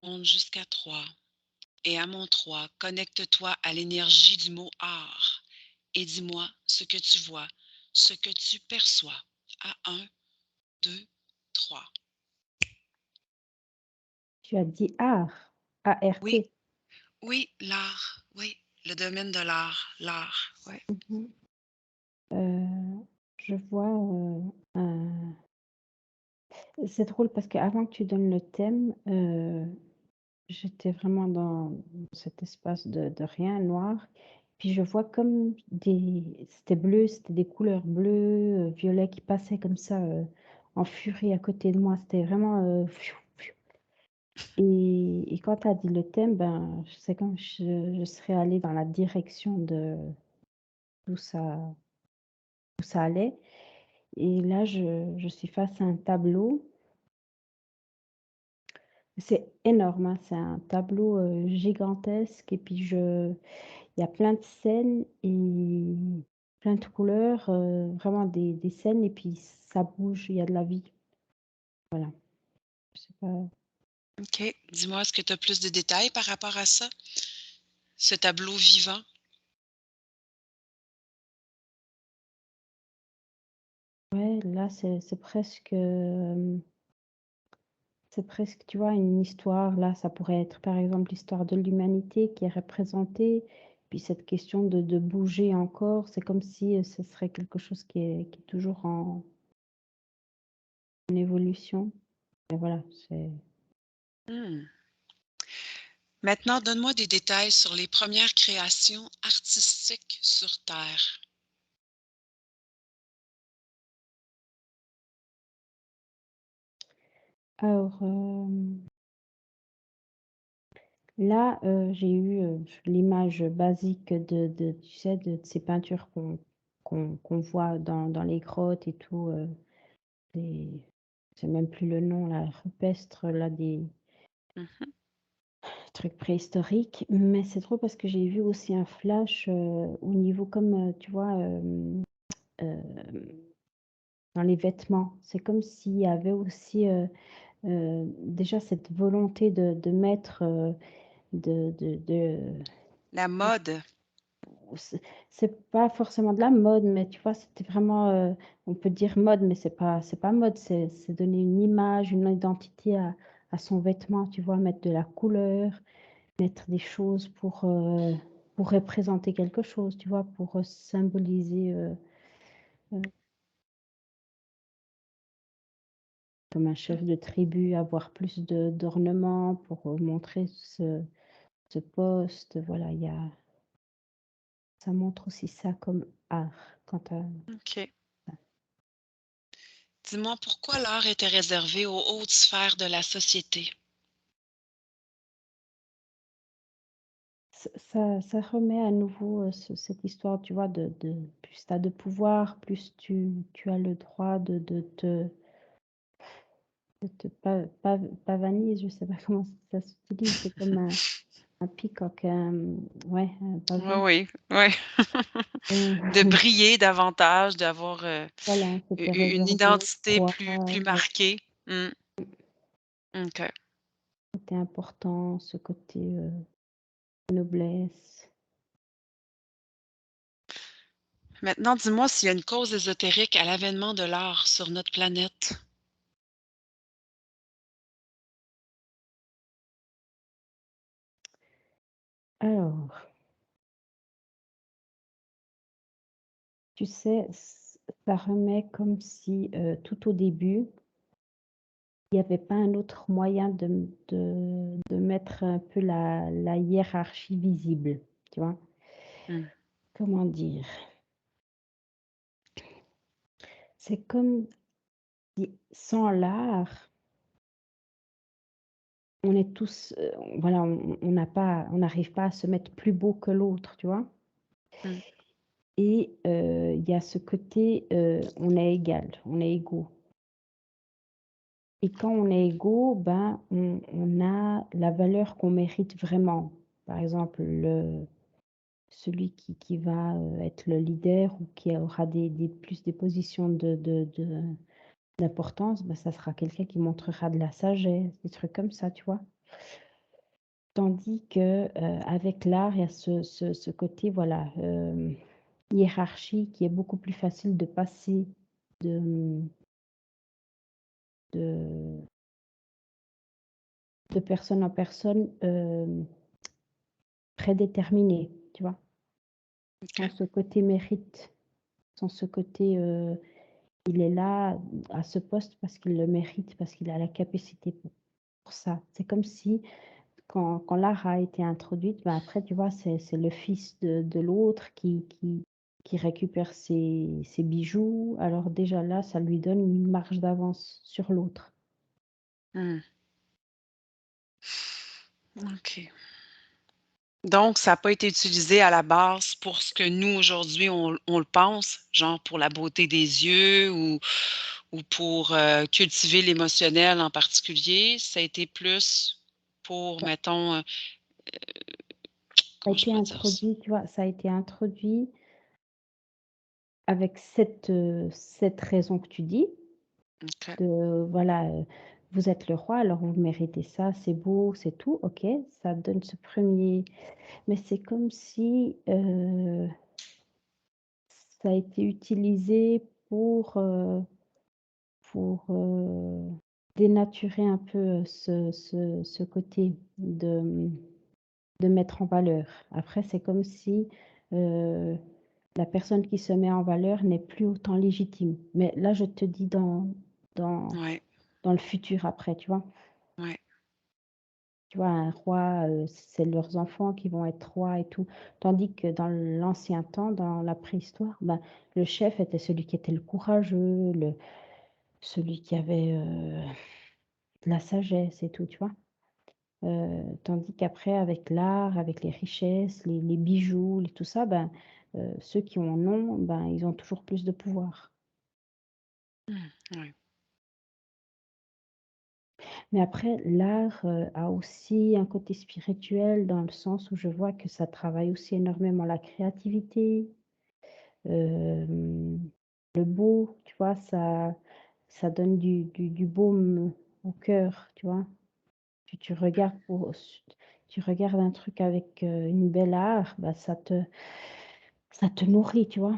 Compte jusqu'à 3 et à mon 3, connecte-toi à l'énergie du mot art et dis-moi ce que tu vois, ce que tu perçois. À 1, 2, 3. Tu as dit art, Oui, A-R-T. oui, l'art, oui, le domaine de l'art, ouais. Mhm. Je vois c'est drôle parce qu'avant que tu donnes le thème, j'étais vraiment dans cet espace de rien, noir. Puis je vois comme c'était bleu, c'était des couleurs bleues, violets qui passaient comme ça en furie à côté de moi. C'était vraiment. Fiou, fiou. Et quand tu as dit le thème, ben, c'est comme je serais allée dans la direction de d'où ça, où ça allait. Et là, je suis face à un tableau. C'est énorme, hein, c'est un tableau, gigantesque et puis il y a plein de scènes et plein de couleurs, vraiment des scènes et puis ça bouge, il y a de la vie. Voilà, je sais pas. OK. Dis-moi, est-ce que tu as plus de détails par rapport à ça? Ce tableau vivant? Ouais, là, c'est presque, tu vois, une histoire. Là, ça pourrait être, par exemple, l'histoire de l'humanité qui est représentée. Puis cette question de bouger encore, c'est comme si, ce serait quelque chose qui est toujours en évolution et voilà, c'est Mmh. Maintenant, donne-moi des détails sur les premières créations artistiques sur Terre. alors, là, j'ai eu, l'image basique de tu sais, de ces peintures qu'on voit dans les grottes et tout, des je sais même plus le nom là, rupestres là, des Mmh. trucs préhistoriques. Mais c'est drôle parce que j'ai vu aussi un flash, au niveau comme, tu vois, dans les vêtements. C'est comme s'il y avait aussi, déjà cette volonté de mettre, de La mode. c'est pas forcément de la mode, mais tu vois, c'était vraiment, on peut dire mode, mais c'est pas mode, c'est donner une image, une identité à son vêtement, tu vois? Mettre de la couleur, mettre des choses pour représenter quelque chose, tu vois? Pour, symboliser, heu, comme un chef de tribu, avoir plus d'ornements pour, montrer ce poste, voilà, il y a ça montre aussi ça comme art quand tu OK. Dis-moi pourquoi l'art était réservé aux hautes sphères de la société? ça remet à nouveau, cette histoire, tu vois, de plus tu as de pouvoir, plus tu as le droit de te pavaniser, je sais pas comment ça s'utilise, c'est comme un peacock, ouais, un Oui, pavot. oui, ouais. De briller davantage, d'avoir, Voilà, u c'était u une réservé aux identité rois, plus marquée. Mmh. OK. c'était important, ce côté, noblesse. Maintenant, dis-moi s'il y a une cause ésotérique à l'avènement de l'art sur notre planète? Alors, tu sais, ça remet comme si, tout au début il y avait pas un autre moyen de mettre un peu la hiérarchie visible, tu vois? Mmh. Comment dire? C'est comme si sans l'art, on est tous, voilà, on n'arrive pas à se mettre plus beau que l'autre, tu vois? Mmh. Et il y a ce côté, on est égal, on est égaux Et quand on est égaux, ben, on a la valeur qu'on mérite vraiment. Par exemple, celui qui va, être le leader ou qui aura des positions d'importance, bah, ça sera quelqu'un qui montrera de la sagesse, des trucs comme ça, tu vois? Tandis que, avec l'art, il y a ce côté, voilà, hiérarchie qui est beaucoup plus facile de passer de, de de personne en personne, prédéterminée, tu vois? Sans OK. ce côté mérite, sans ce côté, il est là à ce poste parce qu'il le mérite, parce qu'il a la capacité pour ça. C'est comme si quand l'art a été introduite, ben, après tu vois, c'est le fils de l'autre qui récupère ses bijoux. Alors déjà là, ça lui donne une marge d'avance sur l'autre. Mmh. OK. Donc ça a pas été utilisé à la base pour ce que nous, aujourd'hui, on le pense, genre pour la beauté des yeux ou pour, cultiver l'émotionnel en particulier. Ça a été plus pour, Ça mettons, a comment je été pourrais dire ça? introduit, tu vois? Ça a été introduit avec cette raison que tu dis, OK. de voilà, vous êtes le roi, alors vous méritez ça, c'est beau, c'est tout, OK, ça donne ce premier. Mais c'est comme si, ça a été utilisé pour dénaturer un peu ce côté de mettre en valeur. Après, c'est comme si, heu, la personne qui se met en valeur n'est plus autant légitime. Mais là, je te dis dans Ouais, dans le futur après, tu vois? ouais. Tu vois, un roi, c'est leurs enfants qui vont être rois et tout. Tandis que dans l'ancien temps, dans la préhistoire, ben, le chef était celui qui était le courageux, celui qui avait, de la sagesse et tout, tu vois? Tandis qu'après avec l'art, avec les richesses, les bijoux, tout ça, ben, ceux qui en ont, ben, ils ont toujours plus de pouvoir. Mmh, ouais. Mais après l'art, a aussi un côté spirituel dans le sens où je vois que ça travaille aussi énormément la créativité, hem, le beau, tu vois? Ça donne du baume au cœur, tu vois? Tu regardes tu regardes un truc avec, une belle art, bah, ça te nourrit, tu vois?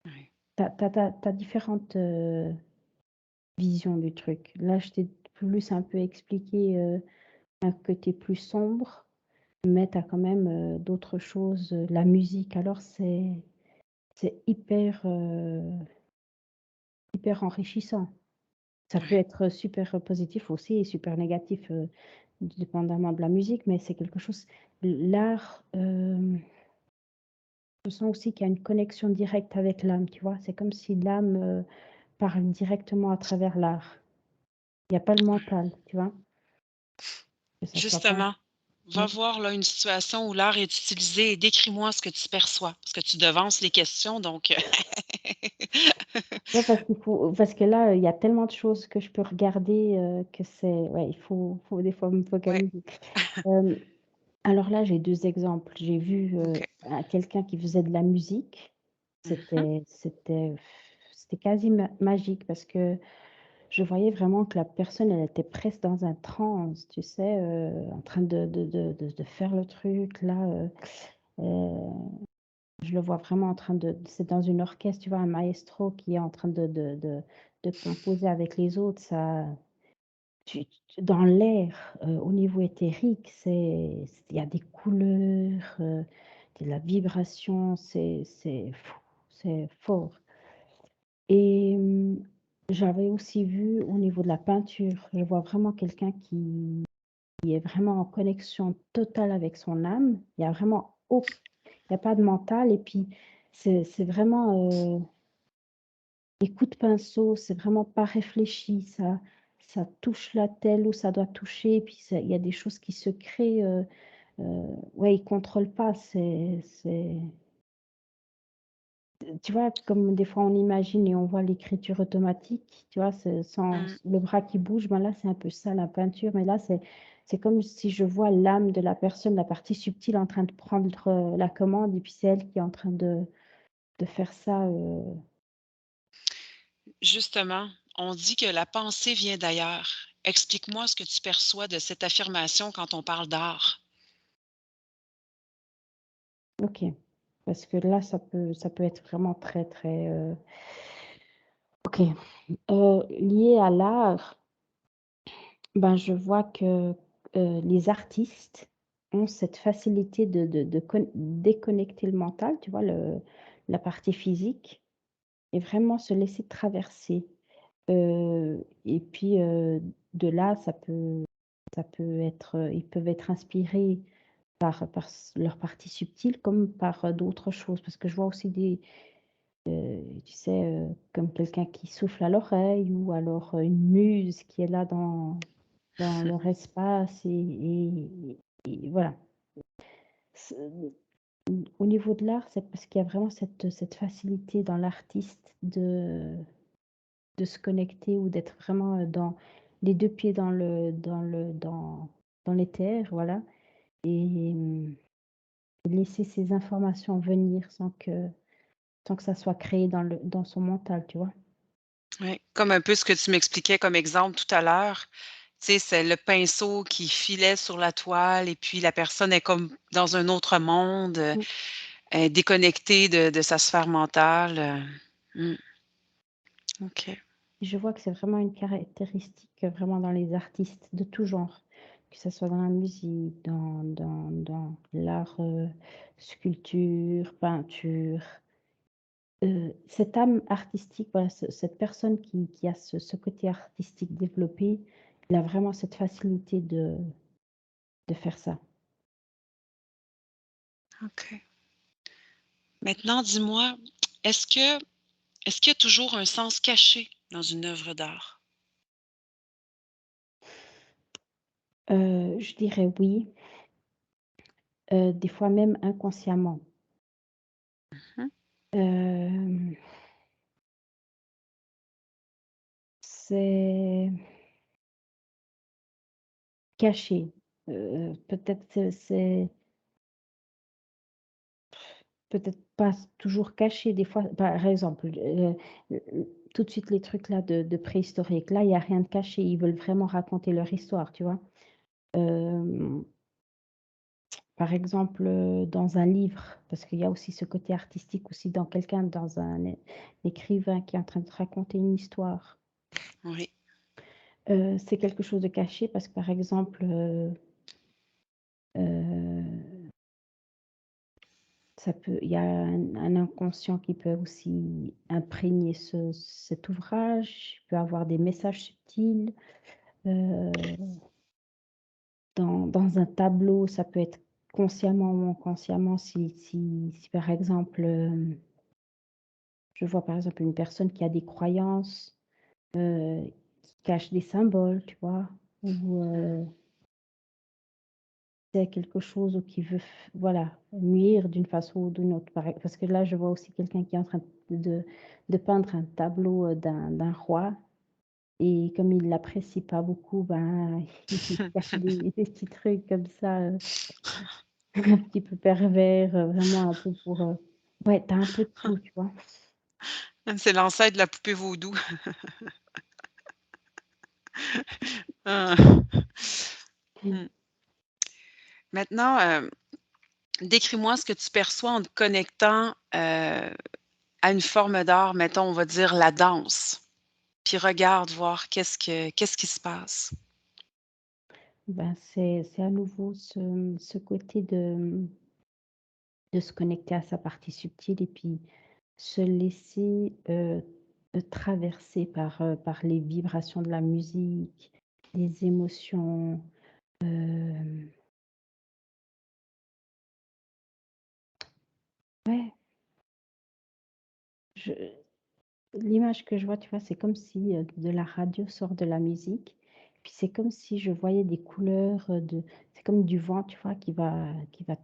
Ouais. Tu as différentes, visions du truc. Là, je t'ai plus un peu expliqué, un côté plus sombre, mais tu as quand même, d'autres choses, la musique alors c'est hyper enrichissant. Ça peut Ouais. être super positif aussi et super négatif, dépendamment de la musique, mais c'est quelque chose l'art, je sens aussi qu'il y a une connexion directe avec l'âme, tu vois? C'est comme si l'âme, parle directement à travers l'art. Il y a pas le mental, tu vois? Que ça soit pas Justement, va mmh. voir là une situation où l'art est utilisé et décris-moi ce que tu perçois, parce que tu devances les questions donc Ouais, parce que là, il y a tellement de choses que je peux regarder, que c'est ouais, il faut des fois me ouais, focaliser. Hem, alors là, j'ai 2 exemples. J'ai vu, OK. quelqu'un qui faisait de la musique. Mmh. C'était quasi magique parce que je voyais vraiment que la personne, elle était presque dans un transe, tu sais, en train de faire le truc là, je le vois vraiment en train c'est dans une orchestre, tu vois? Un maestro qui est en train de composer avec les autres, ça dans l'air, au niveau éthérique, il y a des couleurs, de la vibration, c'est fou, c'est fort. Et j'avais aussi vu au niveau de la peinture, je vois vraiment quelqu'un qui est vraiment en connexion totale avec son âme. Il y a vraiment il y a pas de mental et puis c'est vraiment, les coups de pinceau, c'est vraiment pas réfléchi, ça touche là tel où ça doit toucher et puis il y a des choses qui se créent, ouais, ils contrôlent pas, Tu vois, comme des fois on imagine et on voit l'écriture automatique, tu vois? C'est sans Mmh. le bras qui bouge, ben là, c'est un peu ça la peinture, mais là, c'est comme si je vois l'âme de la personne, la partie subtile en train de prendre, la commande et puis c'est elle qui est en train de faire ça, Justement, on dit que la pensée vient d'ailleurs. Explique-moi ce que tu perçois de cette affirmation quand on parle d'art. OK. Parce que là, ça peut être vraiment très, très, OK. Lié à l'art, ben, je vois que, les artistes ont cette facilité de déconnecter le mental, tu vois? La partie physique et vraiment se laisser traverser. Et puis, de là, ça peut être, ils peuvent être inspirés par leur partie subtile comme par, d'autres choses. Parce que je vois aussi tu sais, comme quelqu'un qui souffle à l'oreille ou alors, une muse qui est là dans leur espace et voilà. Ce Au niveau de l'art, c'est parce qu'il y a vraiment cette facilité dans l'artiste de se connecter ou d'être vraiment, dans les 2 pieds dans l'éther, voilà et laisser ces informations venir sans que ça soit créé dans son mental, tu vois? Oui, comme un peu ce que tu m'expliquais comme exemple tout à l'heure. Tu sais, c'est le pinceau qui filait sur la toile et puis la personne est comme dans un autre monde, Mmh. est déconnectée de sa sphère mentale, OK. Je vois que c'est vraiment une caractéristique, vraiment dans les artistes de tout genre, que ça soit dans la musique, dans l'art, sculpture, peinture. Cette âme artistique, voilà, cette personne qui a ce côté artistique développé, il a vraiment cette facilité de faire ça. OK. Maintenant, dis-moi, est-ce que est-ce qu'il y a toujours un sens caché dans une œuvre d'art? Je dirais oui, des fois même inconsciemment. Mmh. Hem, c'est caché, peut-être c'est peut-être pas toujours caché des fois, par exemple, tout de suite les trucs là de préhistorique, là, il y a rien de caché, ils veulent vraiment raconter leur histoire, tu vois? Hem, Par exemple, dans un livre, parce qu'il y a aussi ce côté artistique aussi dans quelqu'un, dans un écrivain qui est en train de raconter une histoire. Oui, C'est quelque chose de caché parce que, par exemple, heu, il y a un inconscient qui peut aussi imprégner cet ouvrage, il peut avoir des messages subtils, heu, dans un tableau, ça peut être consciemment ou inconsciemment si par exemple, je vois par exemple une personne qui a des croyances, qui cache des symboles, tu vois? Ou, c'est quelque chose ou qui veut voilà, nuire d'une façon ou d'une autre. Parce que là, je vois aussi quelqu'un qui est en train de de peindre un tableau, d'un roi et comme il l'apprécie pas beaucoup, ben, il cache des petits trucs comme ça, un petit peu pervers, vraiment un peu pour, ouais, tu as un peu de tout, tu vois? c'est l'ancêtre de la poupée vaudou. Ah. Mmh. Mmh. Maintenant, décris-moi ce que tu perçois en te connectant, à une forme d'art, mettons, on va dire la danse. Puis regarde voir qu'est-ce qui se passe. Ben, c'est à nouveau ce côté de se connecter à sa partie subtile et puis se laisser, traverser par les vibrations de la musique, les émotions, hem, ouais, je l'image que je vois, tu vois, c'est comme si, de la radio sort de la musique, puis c'est comme si je voyais des couleurs, c'est comme du vent, tu vois, qui va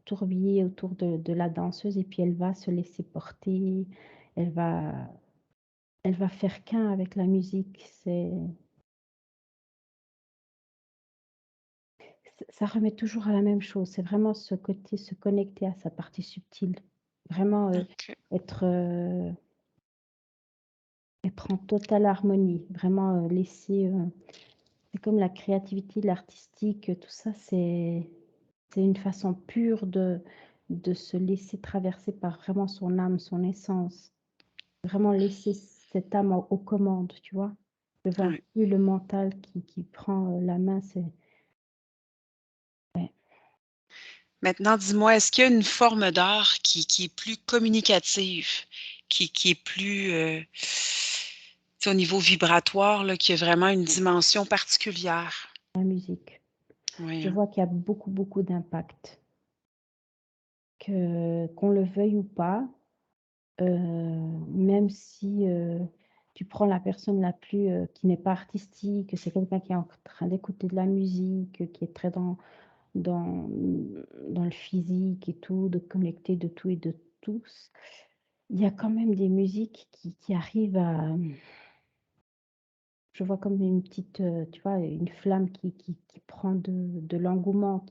tourbiller autour de la danseuse et puis elle va se laisser porter elle va elle va faire qu'un avec la musique. Ça remet toujours à la même chose. C'est vraiment ce côté, se connecter à sa partie subtile. Vraiment, OK. être, être en totale harmonie. Vraiment, laisser, c'est comme la créativité, l'artistique, tout ça, c'est une façon pure de se laisser traverser par vraiment son âme, son essence. Vraiment laisser cette âme aux commandes, tu vois? Je vois Ouais. plus le mental qui prend, la main, c'est ouais, Maintenant, dis-moi, est-ce qu'il y a une forme d'art qui est plus communicative, qui est plus, tu sais, au niveau vibratoire, là, qui a vraiment une dimension particulière? la musique. Oui, Je hein? vois qu'il y a beaucoup, beaucoup d'impact. Qu'on le veuille ou pas, même si, tu prends la personne la plus, qui n'est pas artistique, que c'est quelqu'un qui est en train d'écouter de la musique, qui est très dans dans le physique et tout, de connecter de tout et de tous. Il y a quand même des musiques qui arrivent à, je vois comme une petite, tu vois, une flamme qui prend de l'engouement,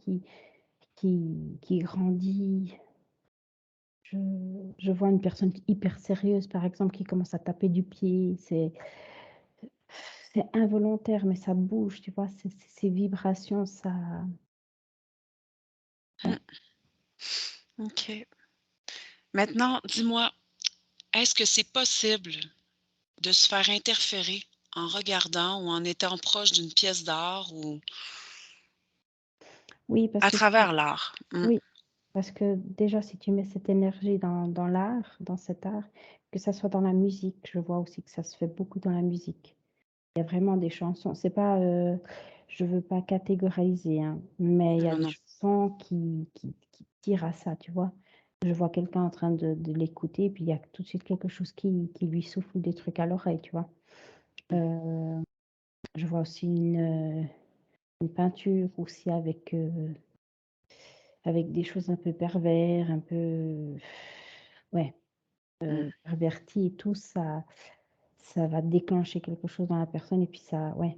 qui grandit. Je je vois une personne hyper sérieuse, par exemple, qui commence à taper du pied. C'est involontaire, mais ça bouge, tu vois? Ces vibrations, ça Mmh, ouais. OK. Maintenant, dis-moi, est-ce que c'est possible de se faire interférer en regardant ou en étant proche d'une pièce d'art ou Oui, parce à que si travers l'art? Mmh, oui, parce que déjà, si tu mets cette énergie dans l'art, dans cet art, que ça soit dans la musique, je vois aussi que ça se fait beaucoup dans la musique. Il y a vraiment des chansons, c'est pas, je veux pas catégoriser, hein, mais il y a non, des non. chansons qui tirent à ça, tu vois? Je vois quelqu'un en train de l'écouter, puis il y a tout de suite quelque chose qui lui souffle des trucs à l'oreille, tu vois? Mmh, Je vois aussi une peinture aussi avec des choses un peu pervers, un peu ouais, mmh. perverties et tout, ça va déclencher quelque chose dans la personne et puis ça ouais.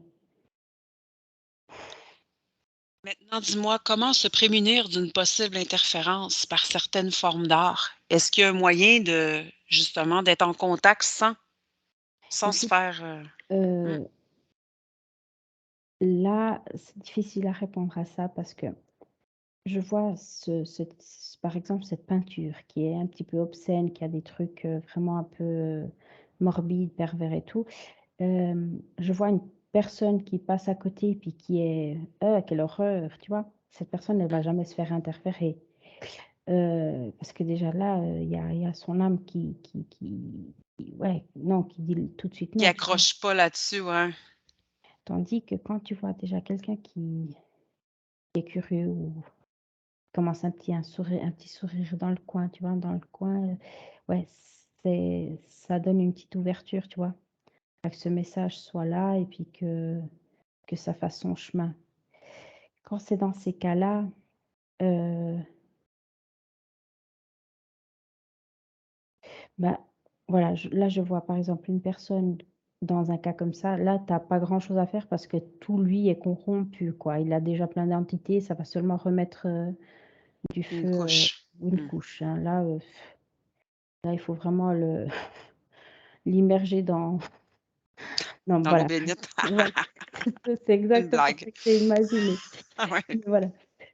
Maintenant, dis-moi, comment se prémunir d'une possible interférence par certaines formes d'art? Est-ce qu'il y a un moyen de justement d'être en contact sans se Écoute, faire, mmh, heu, là, c'est difficile à répondre à ça parce que je vois par exemple, cette peinture qui est un petit peu obscène, qui a des trucs, vraiment un peu, morbides, pervers et tout. Je vois une personne qui passe à côté et puis qui est: quelle horreur!» tu vois? Cette personne, elle va mmh, jamais se faire interférer, parce que déjà là, il y a son âme qui ouais, non, qui dit tout de suite qui non, tu vois? accroche pas là-dessus, ouais. Tandis que quand tu vois déjà quelqu'un qui est curieux ou commence un petit sourire dans le coin, tu vois? Dans le coin, ouais, ça donne une petite ouverture, tu vois? À que ce message soit là et puis que ça fasse son chemin. Quand c'est dans ces cas-là, heu, bah, voilà, je vois par exemple une personne dans un cas comme ça, là, tu as pas grand-chose à faire parce que tout lui est corrompu, quoi. Il a déjà plein d'entités, ça va seulement remettre, du Une feu, couche. une Mmh. couche, hein. Là, il faut vraiment le l'immerger dans non, Dans l'eau voilà, bénite. voilà, c'est Une exactement blague. ça que j'ai imaginé. Ah ouais. Voilà.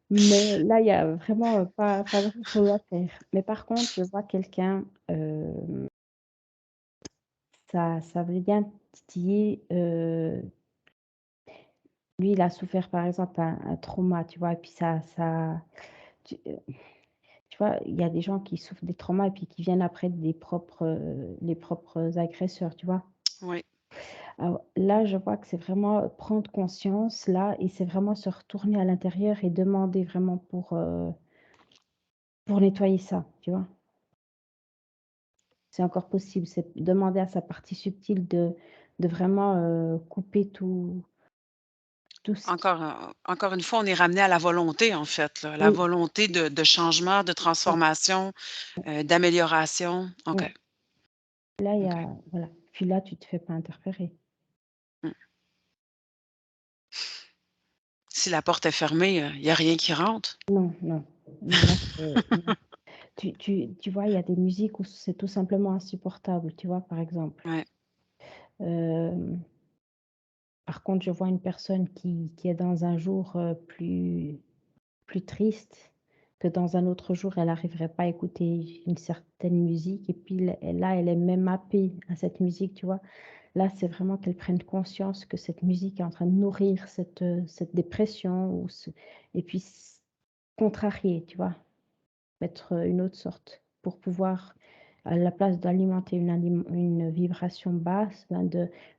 Mais là, il y a vraiment, pas grand-chose à faire. Mais par contre, je vois quelqu'un, ça veut bien titiller, lui, il a souffert, par exemple, un trauma, tu vois? Et puis tu tu vois, il y a des gens qui souffrent des traumas et puis qui viennent après les propres agresseurs, tu vois? Oui. Alors là, je vois que c'est vraiment prendre conscience, là et c'est vraiment se retourner à l'intérieur et demander vraiment pour nettoyer ça, tu vois? C'est encore possible, c'est demander à sa partie subtile de vraiment, couper tout ce qui Encore une fois, on est ramené à la volonté, en fait, là, la oui, volonté de changement, de ouais, transformation, d'amélioration. OK. ouais. Là, il y OK. a voilà, puis là, tu te fais pas interférer. Mmh. Si la porte est fermée, il y a rien qui rentre. Non, non, non, là, c'est non. Tu vois, il y a des musiques où c'est tout simplement insupportable, tu vois? Par exemple. Ouais. Hem, Par contre, je vois une personne qui est dans un jour, plus triste, que dans un autre jour, elle arriverait pas à écouter une certaine musique et puis là, elle est même happée à cette musique, tu vois? Là, c'est vraiment qu'elle prenne conscience que cette musique est en train de nourrir cette dépression ou ce et puis contrarier, tu vois? Mettre, une autre sorte pour pouvoir, à la place d'alimenter une vibration basse, ben,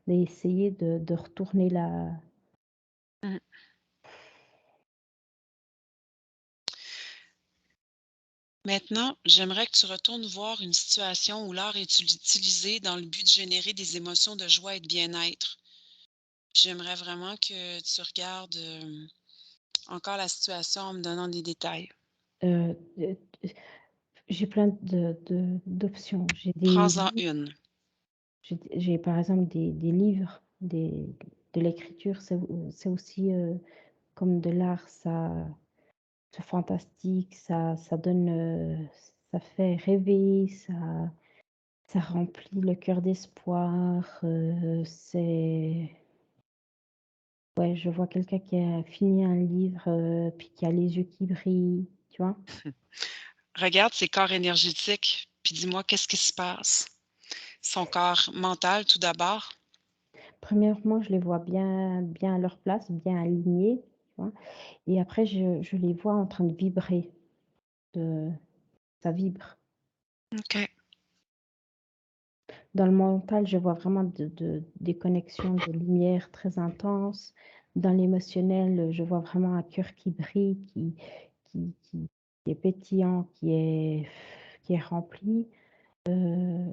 d'essayer de retourner la Mmh. Maintenant, j'aimerais que tu retournes voir une situation où l'art est utilisé dans le but de générer des émotions de joie et de bien-être. J'aimerais vraiment que tu regardes, encore la situation en me donnant des détails. heu, j'ai plein d'options. Prends-en une. J'ai par exemple des livres, de l'écriture, c'est aussi, comme de l'art, ça c'est fantastique, ça donne, ça fait rêver, ça remplit le cœur d'espoir, ouais, je vois quelqu'un qui a fini un livre, puis qui a les yeux qui brillent, tu vois? Regarde ses corps énergétiques, puis dis-moi qu'est-ce qui se passe? Son corps mental tout d'abord. Premièrement, je les vois bien à leur place, bien alignés, tu vois? Et après je les vois en train de vibrer, de ça vibre. OK. Dans le mental, je vois vraiment des connexions de lumière très intenses. Dans l'émotionnel, je vois vraiment un cœur qui brille, qui est pétillant, qui est rempli, heu,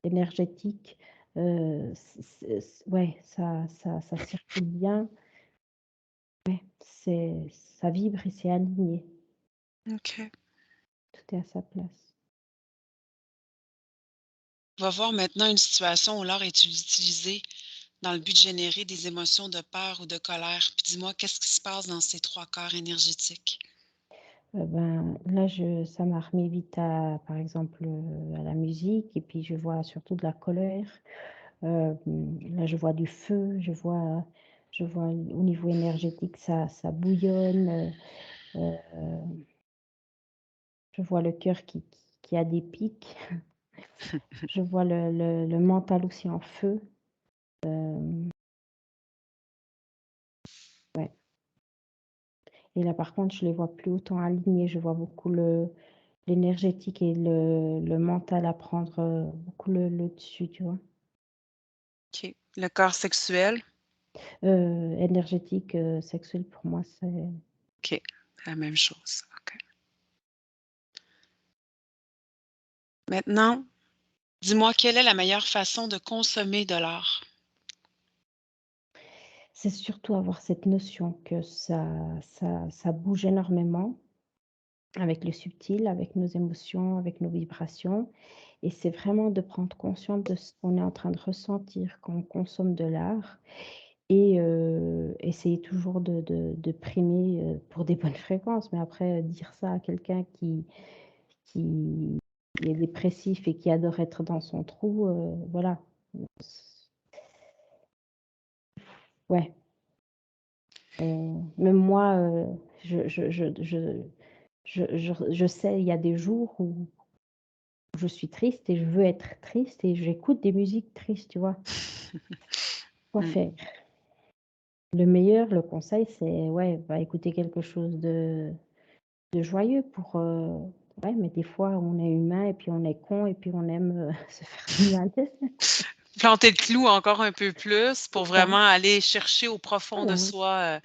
énergétique. Ouais, ça circule bien. Ça vibre et c'est aligné. OK. Tout est à sa place. On va voir maintenant une situation où l'art est utilisé dans le but de générer des émotions de peur ou de colère. Puis dis-moi qu'est-ce qui se passe dans ces 3 corps énergétiques? Ben, là, ça m'a remis vite par exemple, à la musique et puis je vois surtout de la colère. Là, je vois du feu, je vois au niveau énergétique, ça bouillonne, je vois le cœur qui a des pics. Je vois le mental aussi en feu. Ouais, et là, par contre, je les vois plus autant alignés. Je vois beaucoup l'énergétique et le mental à prendre, beaucoup le dessus, tu vois? OK. Le corps sexuel? Énergétique, sexuel pour moi, c'est OK. La même chose. OK. Maintenant, dis-moi quelle est la meilleure façon de consommer de l'art? c'est surtout avoir cette notion que ça bouge énormément avec le subtil, avec nos émotions, avec nos vibrations et c'est vraiment de prendre conscience de ce qu'on est en train de ressentir quand on consomme de l'art et essayer toujours de primer, pour des bonnes fréquences. Mais après, dire ça à quelqu'un qui est dépressif et qui adore être dans son trou, voilà. Ouais, même moi, je sais, il y a des jours où je suis triste et je veux être triste et j'écoute des musiques tristes, tu vois? Quoi Mmh. faire? Le conseil, c'est ouais, va écouter quelque chose de joyeux pour, ouais, mais des fois, on est humain et puis on est con et puis on aime, se faire du mal. Planter le clou encore un peu plus pour C'est ça, vraiment aller chercher au profond de voilà. soi,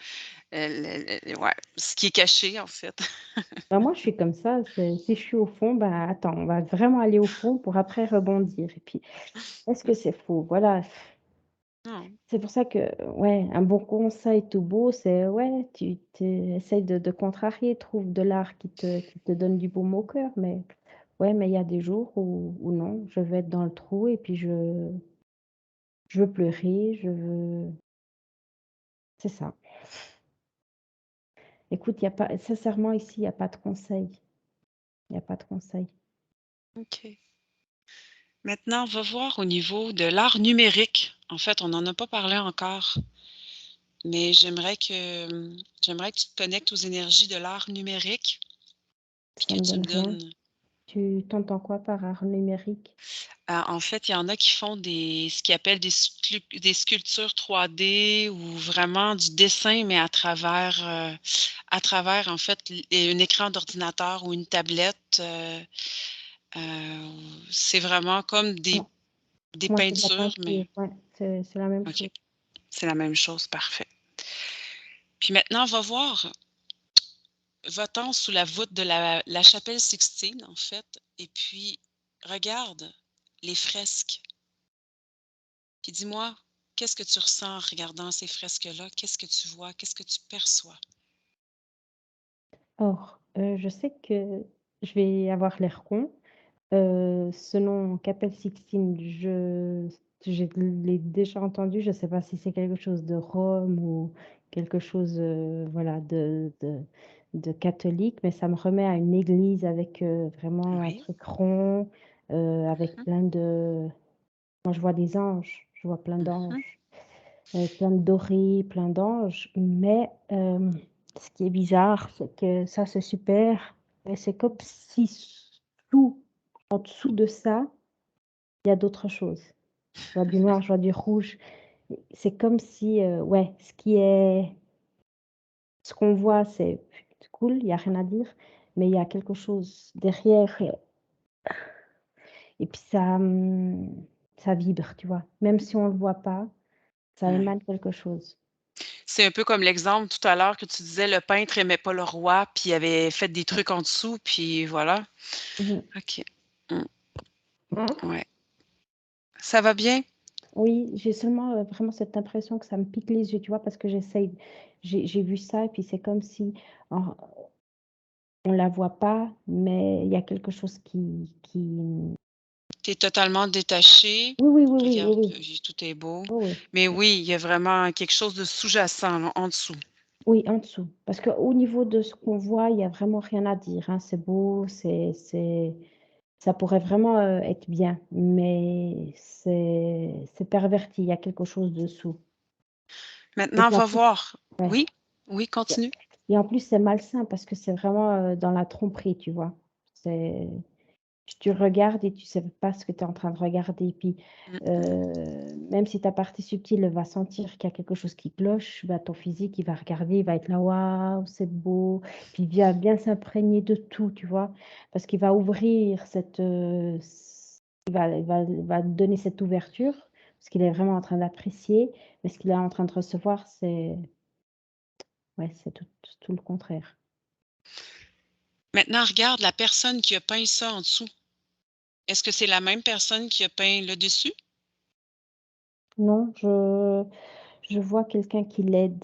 ouais, ce qui est caché en fait. Bah, moi, je suis comme ça, si je suis au fond, bah, attends, on va vraiment aller au fond pour après rebondir et puis est-ce que c'est faux? Voilà, Non. c'est pour ça que, ouais, un bon conseil tout beau, c'est ouais, tu essayes de contrarier, trouve de l'art qui te donne du baume au cœur, mais Ouais, mais il y a des jours où non, je vais être dans le trou et puis je veux pleurer, je veux c'est ça. Écoute, il y a pas sincèrement ici, il y a pas de conseil. Il y a pas de conseil. OK. Maintenant, on va voir au niveau de l'art numérique. En fait, on n'en a pas parlé encore, mais j'aimerais que tu te connectes aux énergies de l'art numérique, puis Ça que me tu donne me rien. donnes T'entends quoi par art numérique? en fait, il y en a qui font des ce qu'ils appellent des sculptures 3D ou vraiment du dessin, mais à travers, en fait, un écran d'ordinateur ou une tablette, c'est vraiment comme Non, des moi, c'est de la peintures, mais peinture, ouais, c'est la même OK, chose. c'est la même chose, parfait. Puis maintenant, va-t'en sous la voûte de la chapelle Sixtine, en fait, et puis regarde les fresques. Puis dis-moi, qu'est-ce que tu ressens en regardant ces fresques-là? Qu'est-ce que tu vois? Qu'est-ce que tu perçois? Or, je sais que je vais avoir l'air con. Ce nom Capelle Sixtine, je l'ai déjà entendu, je ne sais pas si c'est quelque chose de Rome ou quelque chose, voilà, de catholique, mais ça me remet à une église avec, vraiment un Oui. truc rond, avec Mmh. plein de moi je vois des anges, je vois plein Mmh. d'anges, plein de dorés, plein d'anges, mais ce qui est bizarre, c'est que ça c'est super, mais c'est comme si sous en dessous de ça, il y a d'autres choses. Je vois du noir, je vois du rouge. C'est comme si, ouais, ce qu'on voit, c'est cool, il y a rien à dire, mais il y a quelque chose derrière et puis ça, ça vibre, tu vois? Même si on le voit pas, ça Ouais. émane quelque chose. C'est un peu comme l'exemple tout à l'heure que tu disais, le peintre aimait pas le roi, puis il avait fait des trucs en dessous, puis voilà. Mmh OK. Mmh, mh. ouais. Ça va bien? Oui, j'ai seulement, vraiment cette impression que ça me pique les yeux, tu vois? Parce que j'ai vu ça et puis c'est comme si en on la voit pas, mais il y a quelque chose qui Tu es totalement détaché. oui, oui, oui, oui, oui, Regarde, oui. tout est beau. Oui, Mais oui. oui, il y a vraiment quelque chose de sous-jacent, là, en dessous. Oui, en dessous. Parce qu'au niveau de ce qu'on voit, il y a vraiment rien à dire, hein. C'est beau, c'est ça pourrait vraiment, être bien, mais c'est perverti, il y a quelque chose dessous et Maintenant, on puis en va plus voir. ouais. Oui? Oui, continue. Et en plus, c'est malsain parce que c'est vraiment, dans la tromperie, tu vois? C'est tu regardes et tu sais pas ce que tu es en train de regarder. Puis, Mmh mh. même si ta partie subtile, elle va sentir qu'il y a quelque chose qui cloche, bah, ton physique, il va regarder, il va être là: «Waouh, c'est beau!» Puis il va bien s'imprégner de tout, tu vois? Parce qu'il va ouvrir cette, il va donner cette ouverture, parce qu'il est vraiment en train d'apprécier, mais ce qu'il est en train de recevoir, c'est ouais, c'est tout le contraire. Maintenant, regarde la personne qui a peint ça en dessous. Est-ce que c'est la même personne qui a peint le dessus? Non, je vois quelqu'un qui l'aide.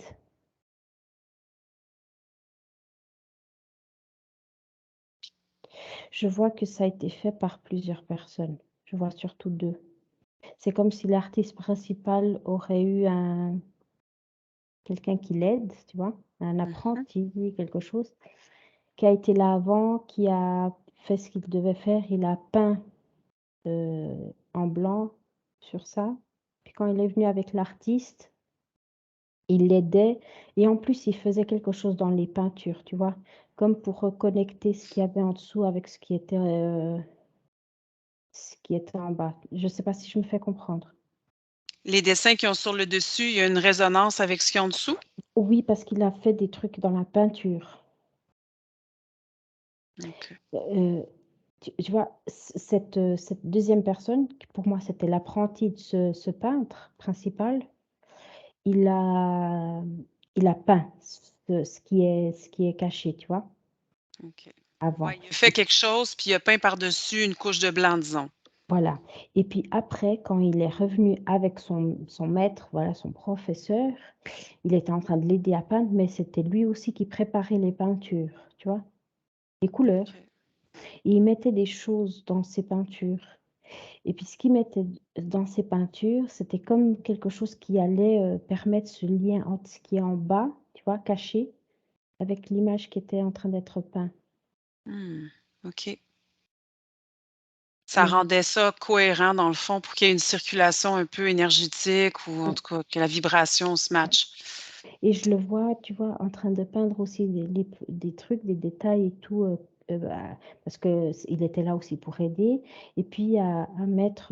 Je vois que ça a été fait par plusieurs personnes. Je vois surtout 2. C'est comme si l'artiste principal aurait eu un quelqu'un qui l'aide, tu vois? Un Mmh. apprenti, quelque chose, qui a été là avant, qui a fait ce qu'il devait faire. Il a peint, en blanc sur ça. Puis quand il est venu avec l'artiste, il l'aidait et en plus, il faisait quelque chose dans les peintures, tu vois? Comme pour reconnecter ce qu'il y avait en dessous avec ce qui était en bas. Je sais pas si je me fais comprendre? Les dessins qui ont sur le dessus, il y a une résonance avec ce qu'il y a en dessous? Oui, parce qu'il a fait des trucs dans la peinture. OK. Heu, tu vois, cette 2e personne, qui pour moi c'était l'apprenti de ce peintre principal, il a, il a peint ce qui est caché, tu vois? OK. Avant Ouais, il a fait et quelque chose, puis il a peint par-dessus une couche de blanc, disons. voilà et puis après quand il est revenu avec son maître, voilà, son professeur, il était en train de l'aider à peindre, mais c'était lui aussi qui préparait les peintures, tu vois? Les couleurs. OK. Et il mettait des choses dans ses peintures. Et puis ce qu'il mettait dans ses peintures, c'était comme quelque chose qui allait, permettre ce lien entre ce qui est en bas, tu vois, caché, avec l'image qui était en train d'être peint. Mmh. OK. Ça Ouais. rendait ça cohérent dans le fond pour qu'il y ait une circulation un peu énergétique ou en Mmh. tout cas que la vibration se Ouais. matche. Et je le vois, tu vois, en train de peindre aussi des trucs, des détails et tout, bah, parce que il était là aussi pour aider et puis à mettre,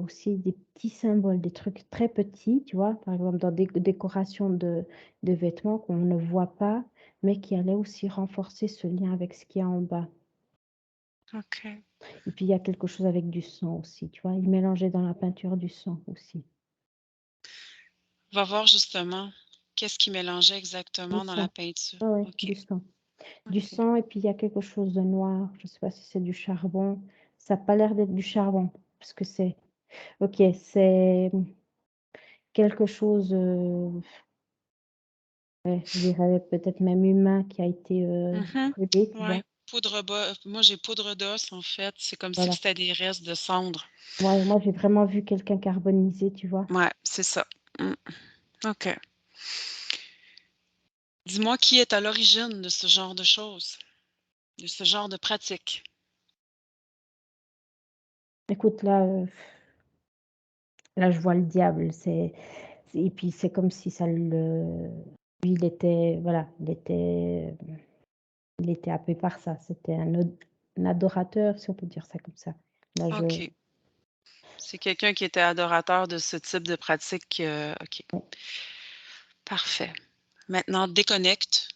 aussi des petits symboles, des trucs très petits, tu vois? Par exemple, dans des décorations de vêtements qu'on ne voit pas, mais qui allaient aussi renforcer ce lien avec ce qu'il y a en bas. OK. Et puis il y a quelque chose avec du sang aussi, tu vois? Il mélangeait dans la peinture du sang aussi. Va voir justement qu'est-ce qu'il mélangeait Du exactement dans la sang. peinture. Ouais, ouais, OK, du sang. Du OK. sang et puis il y a quelque chose de noir, je sais pas si c'est du charbon. Ça a pas l'air d'être du charbon, parce que c'est OK, c'est, quelque chose, ouais, je dirais peut-être même humain qui a été, Mmh. brûlé, tu vois? Ouais, moi j'ai poudre d'os en fait, c'est comme si que Voilà. c'était des restes de cendres. Ouais, moi j'ai vraiment vu quelqu'un carbonisé, tu vois? Ouais, c'est ça. Mmh. OK. Dis-moi qui est à l'origine de ce genre de choses, de ce genre de pratique? Écoute là je vois le diable, c'est et puis c'est comme si ça le lui il était voilà, il était happé par ça. C'était un adorateur, si on peut dire ça comme ça. Là je OK. C'est quelqu'un qui était adorateur de ce type de pratique, OK. Parfait. Maintenant déconnecte.